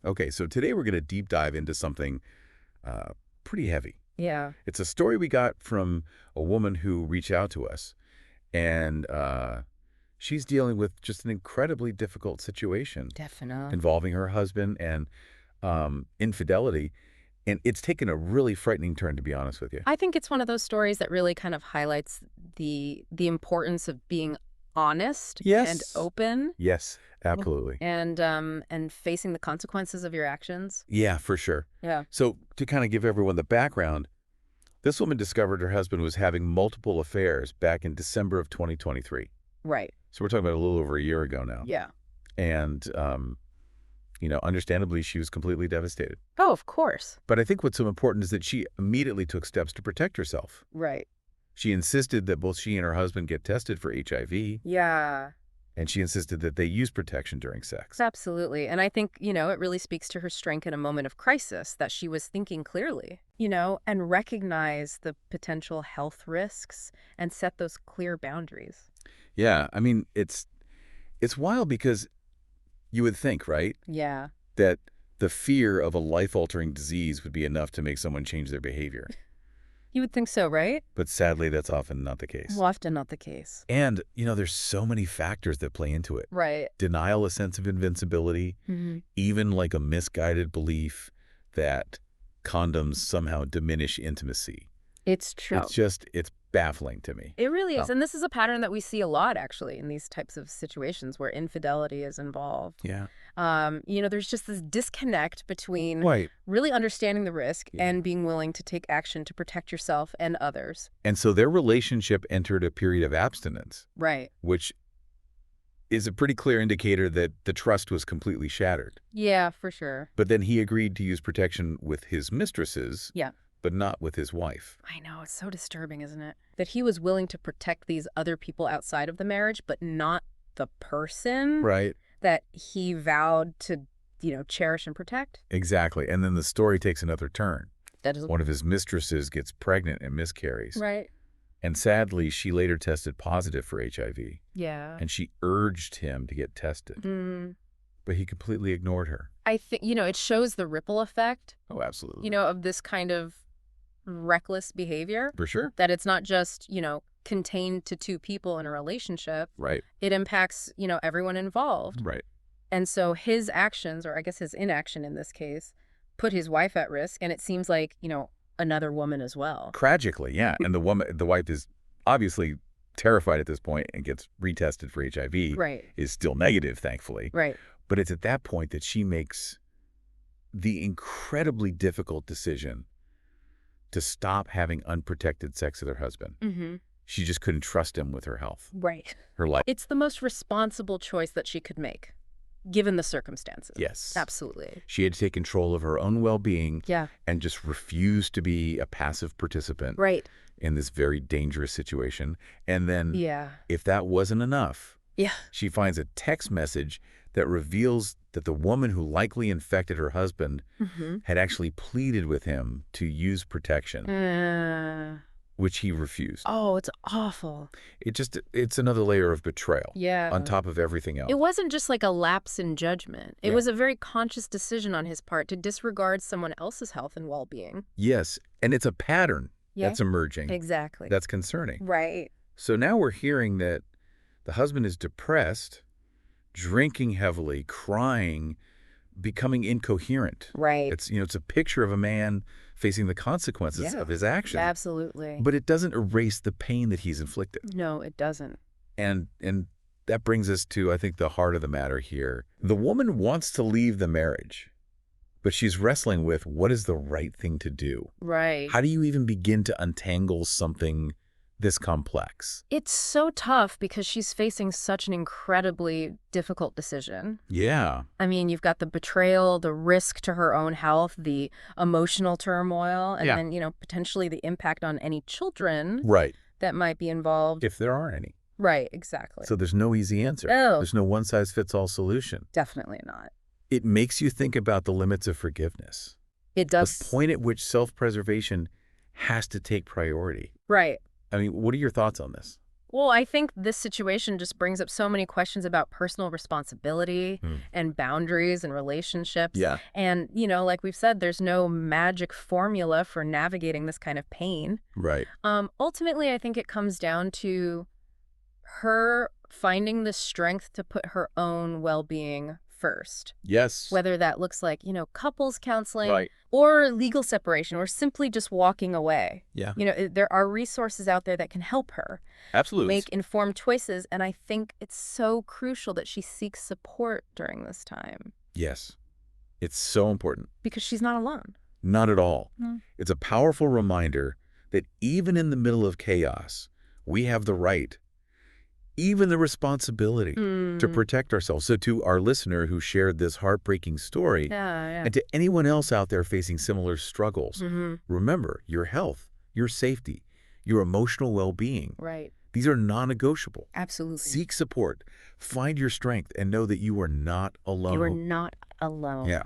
Okay, so today we're going to deep dive into something uh, pretty heavy. Yeah, It's a story we got from a woman who reached out to us, and she's dealing with just an incredibly difficult situation definitely. involving her husband and infidelity, and it's taken a really frightening turn, to be honest with you. I think it's one of those stories that really kind of highlights the importance of being honest and Yes. open. Yes, Yeah. absolutely. And facing the consequences of your actions. Yeah, for sure. Yeah. So to kind of give everyone the background, this woman discovered her husband was having multiple affairs back in December of 2023. Right. So we're talking about a little over a year ago now. Yeah. And, understandably, she was completely devastated. Oh, of course. But I think what's so important is that she immediately took steps to protect herself. Right. She insisted that both she and her husband get tested for HIV, Yeah. and she insisted that they use protection during sex. Absolutely. And I think, it really speaks to her strength in a moment of crisis that she was thinking clearly, and recognize the potential health risks and set those clear boundaries. Yeah, I mean, it's wild because you would think, right, Yeah. that the fear of a life-altering disease would be enough to make someone change their behavior. You would think so, right? But sadly, that's often not the case. Well, often not the case. And, there's so many factors that play into it. Right. Denial, a sense of invincibility, even like a misguided belief that condoms somehow diminish intimacy. It's true. It's baffling to me. It really is. Oh, And this is a pattern that we see a lot, actually, in these types of situations where infidelity is involved. yeah. There's just this disconnect between Right. really understanding the risk Yeah. and being willing to take action to protect yourself and others. And so their relationship entered a period of abstinence, Right. which is a pretty clear indicator that the trust was completely shattered. Yeah, for sure. But then he agreed to use protection with his mistresses, Yeah. but not with his wife. I know. It's so disturbing, isn't it? That he was willing to protect these other people outside of the marriage, but not the person Right. that he vowed to, cherish and protect. Exactly. And then the story takes another turn. That is One of his mistresses gets pregnant and miscarries. right. And sadly, she later tested positive for HIV. Yeah. And she urged him to get tested, but he completely ignored her. I think, it shows the ripple effect, Oh, absolutely. of this kind of reckless behavior, For sure. that it's not just, contained to two people in a relationship. Right. It impacts, everyone involved. Right. And so his actions, or I guess his inaction in this case, put his wife at risk. And it seems like, another woman as well. Tragically, yeah. And the wife is obviously terrified at this point and gets retested for HIV. Right. Is still negative, thankfully. Right. But it's at that point that she makes the incredibly difficult decision to stop having unprotected sex with her husband. Mm-hmm. She just couldn't trust him with her health, Right. her life. It's the most responsible choice that she could make, given the circumstances. Yes. Absolutely. She had to take control of her own well-being Yeah. and just refuse to be a passive participant Right. in this very dangerous situation. And then Yeah. if that wasn't enough, Yeah. she finds a text message that reveals that the woman who likely infected her husband Mm-hmm. had actually pleaded with him to use protection, which he refused. Oh, it's awful. It's another layer of betrayal Yeah. on top of everything else. It wasn't just like a lapse in judgment. It Yeah. was a very conscious decision on his part to disregard someone else's health and well-being. Yes, and it's a pattern Yeah. that's emerging. Exactly. That's concerning. Right. So now we're hearing that the husband is depressed, drinking heavily, crying, becoming incoherent. Right. It's a picture of a man facing the consequences Yeah. of his action. Absolutely. But it doesn't erase the pain that he's inflicted. No, it doesn't. And that brings us to, I think, the heart of the matter here. The woman wants to leave the marriage, but she's wrestling with what is the right thing to do. Right. How do you even begin to untangle something this complex? It's so tough because she's facing such an incredibly difficult decision. Yeah. I mean, you've got the betrayal, the risk to her own health, the emotional turmoil, and Yeah. then, potentially the impact on any children Right. that might be involved. If there are any. Right, exactly. So there's no easy answer. No. There's no one-size-fits-all solution. Definitely not. It makes you think about the limits of forgiveness. It The does. point at which self-preservation has to take priority. Right. I mean, what are your thoughts on this? Well, I think this situation just brings up so many questions about personal responsibility Hmm. and boundaries and relationships. Yeah. And, like we've said, there's no magic formula for navigating this kind of pain. Right. Ultimately, I think it comes down to her finding the strength to put her own well-being first. Yes. Whether that looks like, couples counseling Right. or legal separation or simply just walking away. Yeah. There are resources out there that can help her Absolutely. make informed choices. And I think it's so crucial that she seeks support during this time Yes. It's so important. because she's not alone. Not at all. Mm. It's a powerful reminder that even in the middle of chaos, we have the right, even the responsibility to protect ourselves. So to our listener who shared this heartbreaking story, Yeah. and to anyone else out there facing similar struggles, Mm-hmm. remember your health, your safety, your emotional well-being. Right. These are non-negotiable. Absolutely. Seek support, find your strength, and know that you are not alone. You are not alone. Yeah.